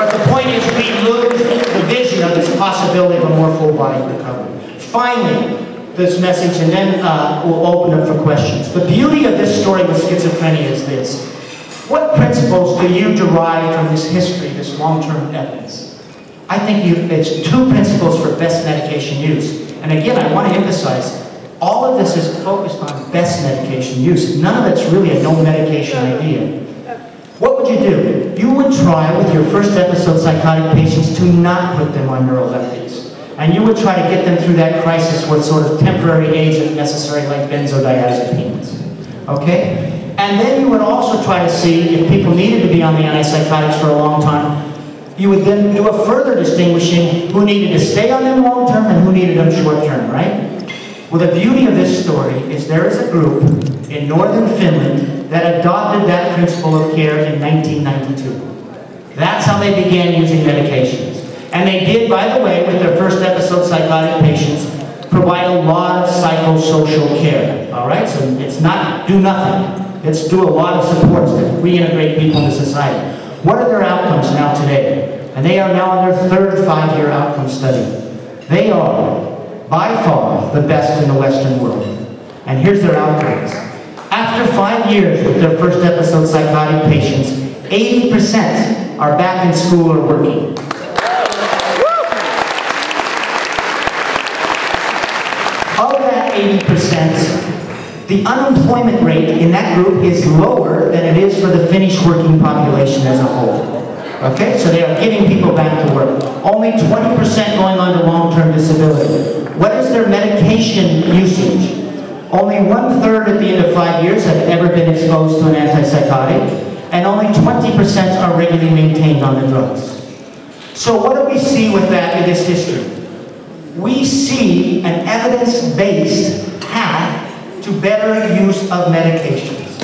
But the point is, we lose the vision of this possibility of a more full body recovery. Finally, this message, and then we'll open up for questions. The beauty of this story with schizophrenia is this. What principles do you derive from this history, this long-term evidence? I think it's two principles for best medication use. And again, I want to emphasize, all of this is focused on best medication use. None of it's really a no medication idea. What would you do? You would try with your first episode psychotic patients to not put them on neuroleptics. And you would try to get them through that crisis with sort of temporary agent necessary like benzodiazepines. Okay? And then you would also try to see if people needed to be on the antipsychotics for a long time. You would then do a further distinguishing who needed to stay on them long term and who needed them short term, right? Well, the beauty of this story is there is a group in northern Finland that adopted that principle of care in 1992. That's how they began using medications. And they did, by the way, with their first episode psychotic patients, provide a lot of psychosocial care. All right? So it's not do nothing. It's do a lot of supports to reintegrate people into society. What are their outcomes now today? And they are now in their third 5-year outcome study. They are, by far, the best in the Western world. And here's their outcomes. After 5 years with their first episode psychotic patients, 80% are back in school or working. Of that 80%, the unemployment rate in that group is lower than it is for the Finnish working population as a whole. Okay, so they are getting people back to work. Only 20% going on to long-term disability. What is their medication usage? Only 1/3 at the end of 5 years have ever been exposed to an antipsychotic, and only 20% are regularly maintained on the drugs. So what do we see with that in this history? We see an evidence-based path to better use of medications.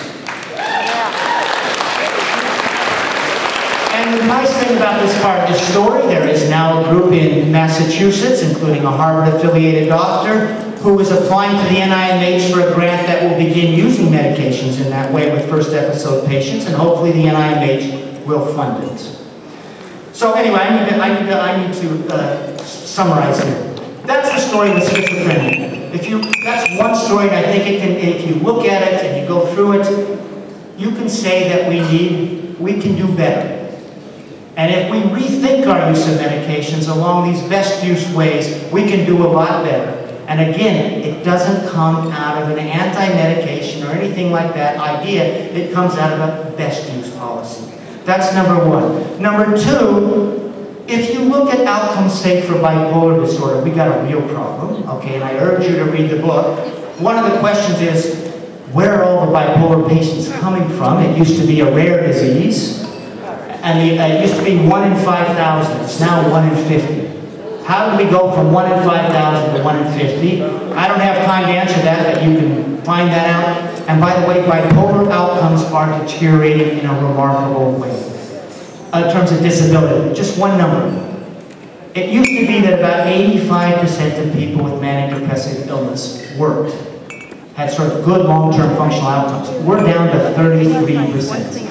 And the nice thing about this part of the story, there is now a group in Massachusetts, including a Harvard-affiliated doctor, who is applying to the NIMH for a grant that will begin using medications in that way with first episode patients, and hopefully the NIMH will fund it. So anyway, I need to summarize here. That's the story with schizophrenia. That's one story, and I think if you look at it and you go through it, you can say that we can do better. And if we rethink our use of medications along these best use ways, we can do a lot better. And again, it doesn't come out of an anti-medication or anything like that idea. It comes out of a best use policy. That's number one. Number two, if you look at outcomes, say, for bipolar disorder, we got a real problem, okay, and I urge you to read the book. One of the questions is, where are all the bipolar patients coming from? It used to be a rare disease, and it used to be 1 in 5,000. It's now 1 in 50. How did we go from 1 in 5,000 to 1 in 50? I don't have time to answer that, but you can find that out. And by the way, bipolar outcomes are deteriorating in a remarkable way. In terms of disability, just one number. It used to be that about 85% of people with manic depressive illness worked, had sort of good long-term functional outcomes. We're down to 33%.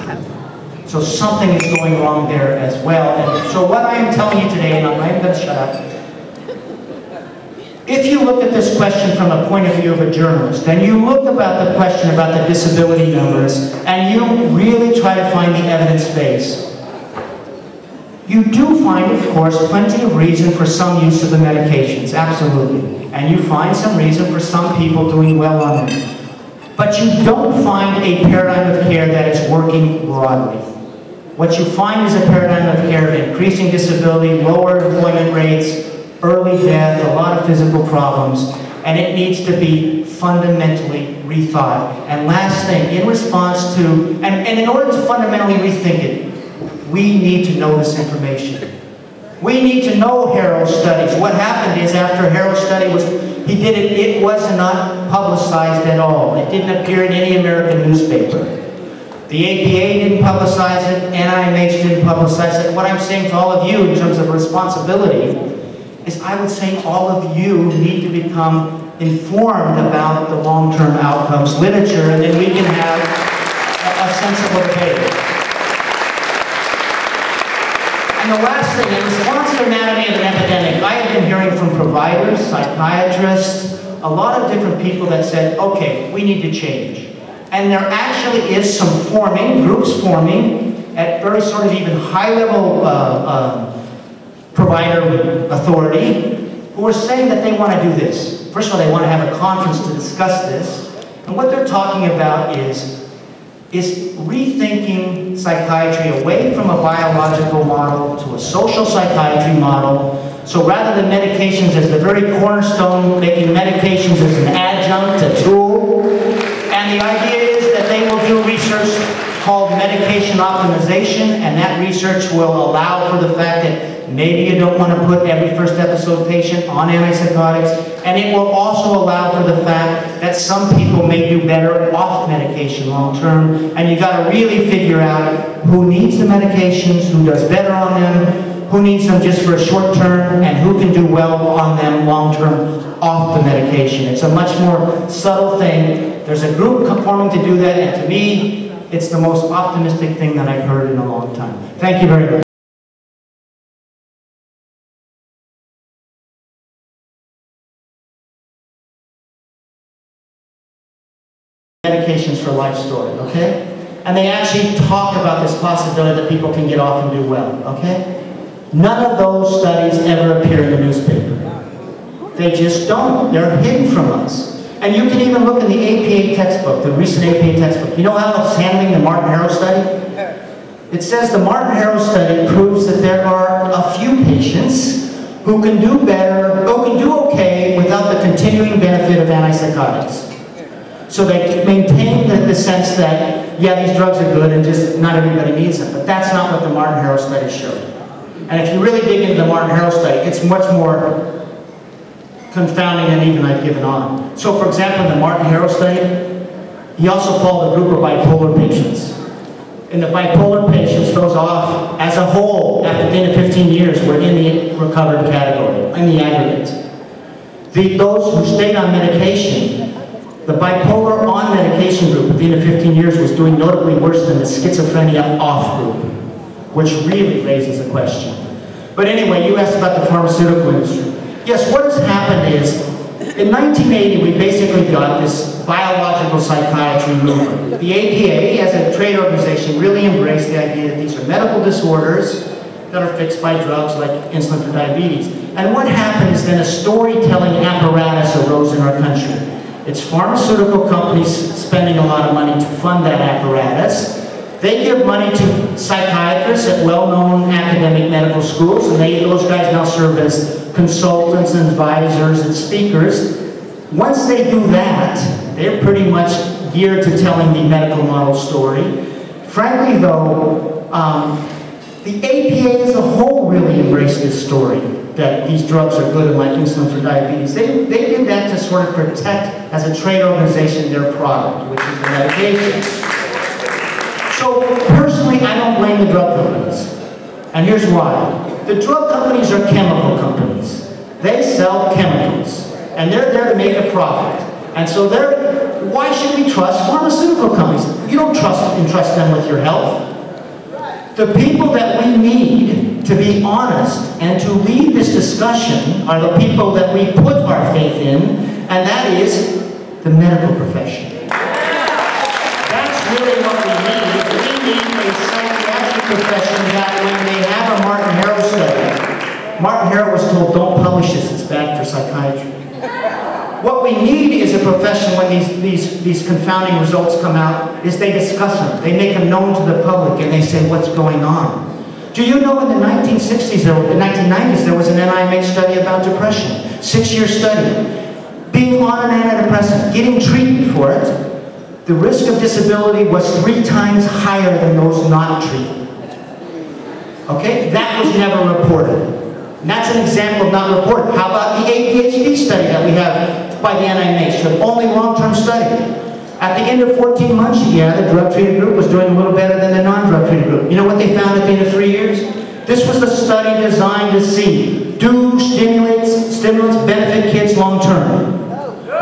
So something is going wrong there as well. And so what I am telling you today, and I'm going to shut up, if you look at this question from a point of view of a journalist, and you look about the question about the disability numbers, and you really try to find the evidence base, you do find, of course, plenty of reason for some use of the medications, absolutely. And you find some reason for some people doing well on them. But you don't find a paradigm of care that is working broadly. What you find is a paradigm of care of increasing disability, lower employment rates, early death, a lot of physical problems, and it needs to be fundamentally rethought. And last thing, in response to, and in order to fundamentally rethink it, we need to know this information. We need to know Harold's studies. What happened is after Harold's study it was not publicized at all. It didn't appear in any American newspaper. The APA didn't publicize it, NIMH didn't publicize it. What I'm saying to all of you in terms of responsibility is I would say all of you need to become informed about the long-term outcomes literature, and then we can have a sensible debate. And the last thing, in response to Anatomy of an Epidemic, I have been hearing from providers, psychiatrists, a lot of different people that said, okay, we need to change. And there actually is some groups forming at very sort of even high-level provider authority who are saying that they want to do this. First of all, they want to have a conference to discuss this. And what they're talking about is rethinking psychiatry away from a biological model to a social psychiatry model. So rather than medications as the very cornerstone, making medications as an adjunct, a tool. And the idea is that they will do research called medication optimization, and that research will allow for the fact that maybe you don't want to put every first episode patient on antipsychotics, and it will also allow for the fact that some people may do better off medication long term, and you got to really figure out who needs the medications, who does better on them, who needs them just for a short term, and who can do well on them long term off the medication. It's a much more subtle thing. There's a group forming to do that, and to me, it's the most optimistic thing that I've heard in a long time. Thank you very much. Medications for life story, okay? And they actually talk about this possibility that people can get off and do well, okay? None of those studies ever appear in the newspaper. They just don't. They're hidden from us. And you can even look in the APA textbook, the recent APA textbook. You know how it's handling the Martin Harrow study? It says the Martin Harrow study proves that there are a few patients who can do better, who can do okay without the continuing benefit of antipsychotics. So they maintain the sense that, yeah, these drugs are good and just not everybody needs them. But that's not what the Martin Harrow study showed. And if you really dig into the Martin Harrow study, it's much more confounding than even I've given on. So for example, in the Martin Harrow study, he also followed a group of bipolar patients. In the bipolar patients, those off as a whole, after the end of 15 years, were in the recovered category, in the aggregate. Those who stayed on medication, the bipolar on medication group at the end of 15 years was doing notably worse than the schizophrenia off group, which really raises a question. But anyway, you asked about the pharmaceutical industry. Yes, what has happened is, in 1980, we basically got this biological psychiatry movement. The APA, as a trade organization, really embraced the idea that these are medical disorders that are fixed by drugs like insulin for diabetes. And what happened is then a storytelling apparatus arose in our country. It's pharmaceutical companies spending a lot of money to fund that apparatus. They give money to psychiatrists at well-known academic medical schools, and those guys now serve as consultants and advisors and speakers. Once they do that, they're pretty much geared to telling the medical model story. Frankly though, the APA as a whole really embraced this story, that these drugs are good and like insulin for diabetes. They did that to sort of protect, as a trade organization, their product, which is the medications. So personally, I don't blame the drug companies. And here's why. The drug companies are chemical companies. They sell chemicals, and they're there to make a profit. And so why should we trust pharmaceutical companies? You don't entrust them with your health. The people that we need to be honest and to lead this discussion are the people that we put our faith in, and that is the medical profession. That's really what we need. We need a psychiatric profession that when they have a Martin Harrow study, Martin Harrow was told, don't publish this, it's bad for psychiatry. What we need is a profession when these confounding results come out, is they discuss them, they make them known to the public, and they say what's going on. Do you know in the 1960s, or the 1990s, there was an NIMH study about depression, 6-year study. Being on an antidepressant, getting treatment for it, the risk of disability was 3 times higher than those not treated. Okay? That was never reported. And that's an example of not reported. How about the ADHD study that we have by the NIMH, the only long-term study? At the end of 14 months, yeah, the drug-treated group was doing a little better than the non-drug-treated group. You know what they found at the end of 3 years? This was the study designed to see, do stimulants benefit kids long-term?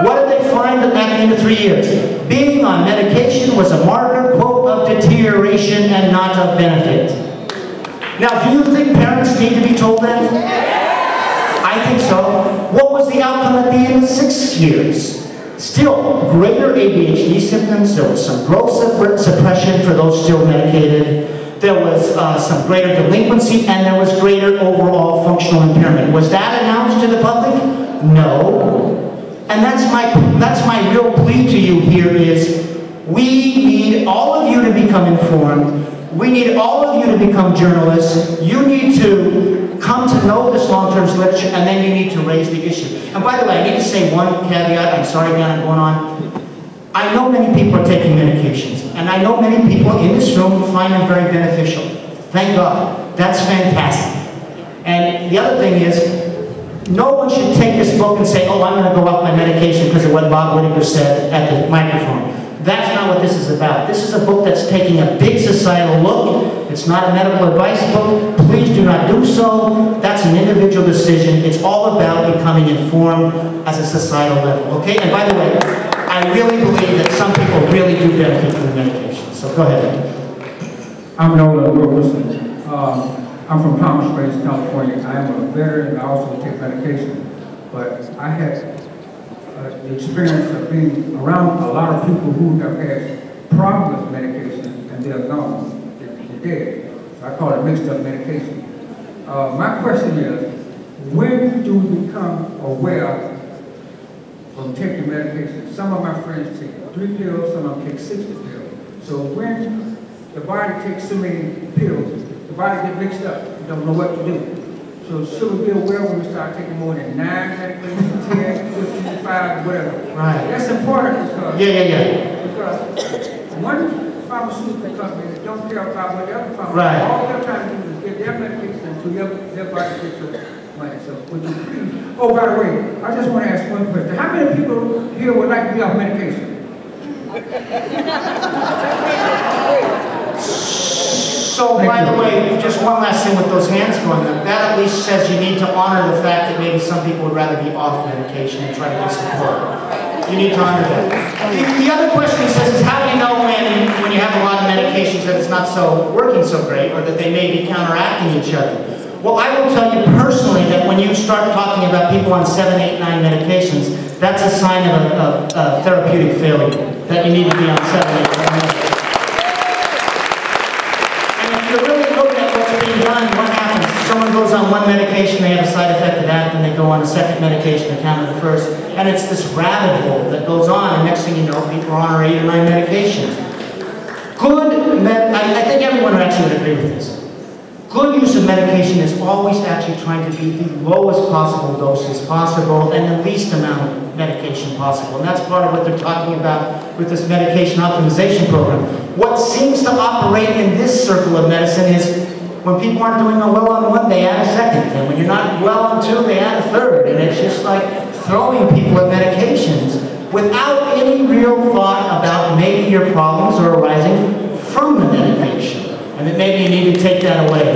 What did they find at the end of 3 years? Being on medication was a marker, quote, of deterioration and not of benefit. Now, do you think parents need to be told that? I think so. What was the outcome at the end of 6 years? Still, greater ADHD symptoms. There was some growth suppression for those still medicated. There was some greater delinquency, and there was greater overall functional impairment. Was that announced to the public? No. And that's my real plea to you here is, we need all of you to become informed. We need all of you to become journalists. You need to come to know this long-term literature, and then you need to raise the issue. And by the way, I need to say one caveat. I'm sorry, Dan, I'm going on. I know many people are taking medications, and I know many people in this room find them very beneficial. Thank God. That's fantastic. And the other thing is, no one should take this book and say, oh, I'm going to go off my medication because of what Bob Whitaker said at the microphone. That's not what this is about. This is a book that's taking a big societal look. It's not a medical advice book. Please do not do so. That's an individual decision. It's all about becoming informed as a societal level. Okay? And by the way, I really believe that some people really do benefit from the medication. So go ahead. I'm Nolan Wilson. I'm from Palm Springs, California. I am a veteran and I also take medication. But I had the experience of being around a lot of people who have had problems with medication and they're gone, they're dead. So I call it mixed up medication. My question is, when do we become aware of taking medication? Some of my friends take 3 pills, some of them take 60 pills. So when the body takes so many pills, the body gets mixed up, you don't know what to do. So should we be aware when we start taking more than 9 medications, 10, 15, 5, whatever? Right. That's important because because one pharmaceutical company that don't care about what the other pharmaceutical, all they're trying to do is get their medication until their body gets the money. So would you please? Oh, by the way, I just want to ask one question. How many people here would like to be off medication? So, by the way, just one last thing with those hands going up. That at least says you need to honor the fact that maybe some people would rather be off medication and try to get support. You need to honor that. The other question he says is, how do you know when you have a lot of medications that it's not so working so great, or that they may be counteracting each other? Well, I will tell you personally that when you start talking about people on 7, 8, 9 medications, that's a sign of therapeutic failure, that you need to be on 7, 8, 9 medications. What happens? Someone goes on one medication, they have a side effect of that, then they go on a second medication to counter the first, and it's this rabbit hole that goes on, and next thing you know, people are on 8 or 9 medications. I think everyone actually would agree with this. Good use of medication is always actually trying to be the lowest possible doses possible and the least amount of medication possible. And that's part of what they're talking about with this medication optimization program. What seems to operate in this circle of medicine is when people aren't doing well on one, they add a second. And when you're not well on 2, they add a third. And it's just like throwing people at medications without any real thought about maybe your problems are arising from the medication. And that maybe you need to take that away.